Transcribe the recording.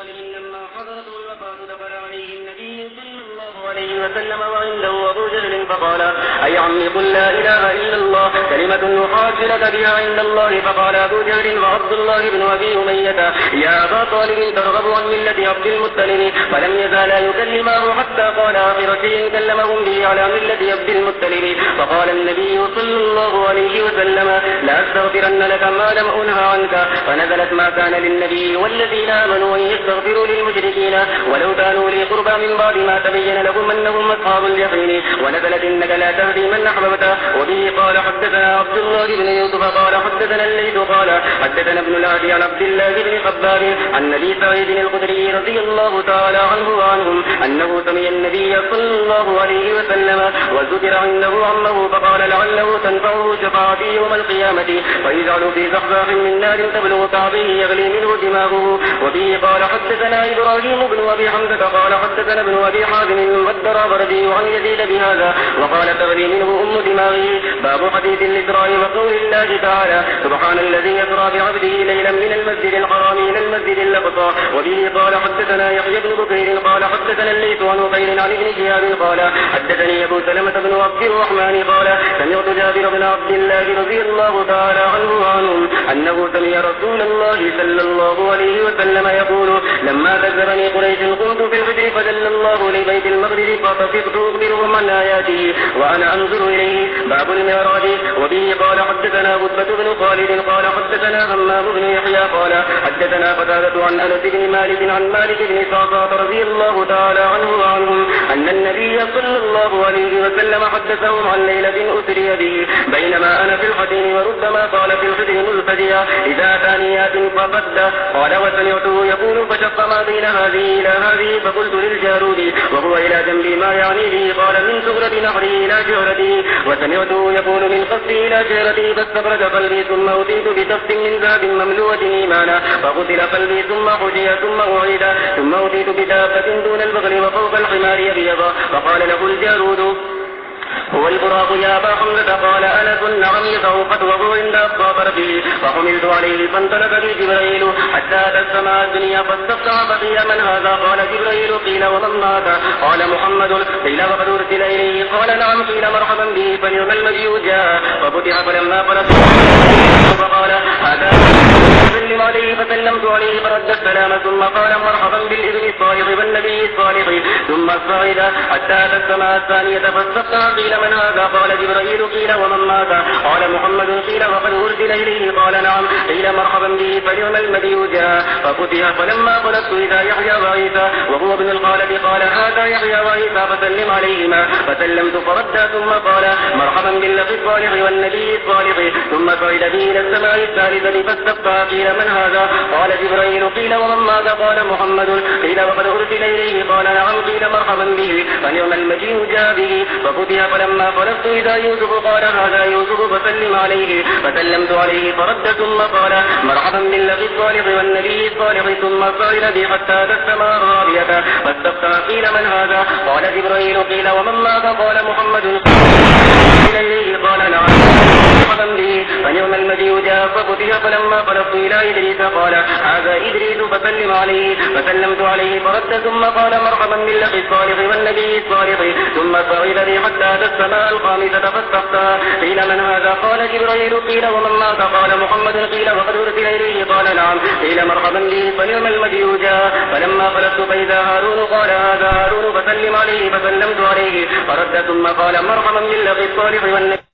طالب لما حضرته الوفاة دخل عليه النبي صلى الله عليه وسلم وعنده أبو جهل فقال: أي عمي قل لا إله إلا الله كلمة أحاج لك بها عند الله. فقال أبو جهل وعبد الله بن أبي أمية: يا أبا طالب ترغب عن ملة عبد المطلب. فلم يزالا يكلماه حتى قال آخر شيء كلمهم به على ملة عبد المطلب. فقال النبي صلى الله عليه وسلم: لا أستغفرن لك ما لم أنهى عنك. فنزلت ما كان للنبي والذين آمنوا أن يستغفروا للمشركين ولو كانوا لي قربى من بعد ما تبين لهم أنهم أصحاب الجحيم. ونزلت إنك لا تهدي من أحببت. وبه قال حدثنا عبد الله بن يوسف قال حدثنا الليث قال حدثنا ابن الهادي عن عبد الله بن خباب عن أبي سعيد الخدري رضي الله تعالى عنه وعنهم أنه سمع النبي صلى الله عليه وسلم وذكر عنده عمه فقال: لعله تنفعه شفاعتي يوم القيامة فيجعل في زحزاح من نار تبلغ كعبه يغلي منه دماغه. وبه قال حدثنا إبراهيم بن أبي حمزة قال حدثنا ابن أبي حازم والدراوردي عن يزيد بهذا وقال: تغلي منه دماغه. باب حديث الإسراء وقول الله تعالى: سبحان الذي يسرى بعبده ليلا من المسجد الحرام إلى المسجد الأقصى. وبه قال حدثنا يحيى بن بكير قال حدثنا الليث عن بكير عن ابن شهاب قال حدثني أبو سلمة بن عبد الرحمن قال: سمعت جابر بن عبد الله رضي الله تعالى عنه وعنهم أنه سمع رسول الله صلى الله عليه وسلم يقول: لما كذبني قريش قمت في الحجر فدل الله لبيت المقدس فطفقت أخبرهم عن آياته وأنا أنظر إليه. باب المعراج. وبه قال حدثنا غتبة بن خالد قال حدثنا همام بن يحيى قال حدثنا قتادة عن أنس بن مالك عن مالك بن صعصعة رضي الله تعالى عنه وعنهم أن النبي صلى الله عليه وسلم حدثهم عن ليلة أسري به بينما أنا في الحديث وربما قال في الحديث ملتجيا إذا ثانيات فقد قال: وسمعته يقول فشق ما بين هذه إلى هذه فقلت للجارود وهو إلى جنبي ما يعني به قال: من سغرة نحره إلى جهرته. وسمعته يقول: من قصدي إلى جهرته فاستخرج قلبي ثم أوتيت بتفت من ذهب مملوءة إيمانا فقتل قلبي ثم حجي ثم أعيد ثم أوتيت بدابة دون البغل وفوق الحمار يبيض. فقال له الجارود: هو البراق يا أبا حمزة. قال: أنس: نعم يضع خطوه عند أقصى طرفه. فحملت عليه فانطلق بي جبريل حتى أتى السماء الدنيا فاستفتح فقيل: من هذا؟ قال جبريل. قيل: ومن معك؟ قال: محمد. قيل: وقد أرسل إليه؟ قال: نعم. قيل: مرحبا به. فنعم المجيء جاء ففتح فلما فرغ فقال: هذا سلم عليه فسلمت عليه فرد السلام ثم قال: مرحبا بالإذن الصالح والنبي الصالح. ثم صعد حتى أتى السماء الثانية فاستفتح. قيل: من هذا؟ قال جبريل. قيل: ومن معك؟ قال: محمد. قيل: وقد أرسل إليه؟ قال: نعم. قيل: مرحبا به. فنعم المجيء جاء ففتح فلما قلت إذا يحيى وعيسى وهو ابن الخالد قال: هذا يحيى وعيسى فسلم عليهما. فسلمت فرد ثم قال: مرحبا بالأخ الصالح والنبي الصالح. ثم صعد به إلى السماء الثالثة فاستفتح. قيل: من هذا؟ قال جبريل. قيل: ومن معك؟ قال: محمد. قيل: وقد أرسل إليه؟ قال: نعم. قيل: مرحبا به. فنعم المجيء جاء به. ففتح فلما فرغت إذا يوسف قال: هذا يوسف فسلم عليه. فسلمت عليه فرد ثم قال: مرحبا بالأخ الصالح والنبي الصالح. ثم صعد به حتى أتى السماء الرابعة فاستفتح. قيل: من هذا؟ قال جبريل. قيل: ومن معك؟ قال: محمد. إليه قال: نعم. مرحبا به. فنعم المجيء جاء ففتح فلما فرغت إلى إدريس قال: هذا إدريس فسلم عليه. فسلمت عليه فرد ثم قال: مرحبا بالأخ الصالح والنبي الصالح. ثم صعد به حتى أتى السماء الخامسة فاستفتح. قيل: من هذا؟ قال جبريل. قيل: ومن معك؟ قال: محمد. قيل: وقد أرسل إليه؟ قال: نعم. قيل: مرحبا به. فنعم المجيء جاء. فلما خلصت فإذا هارون قال: هذا هارون فسلم عليه. فسلمت عليه فرد ثم قال: مرحبا بالأخ الصالح والنبي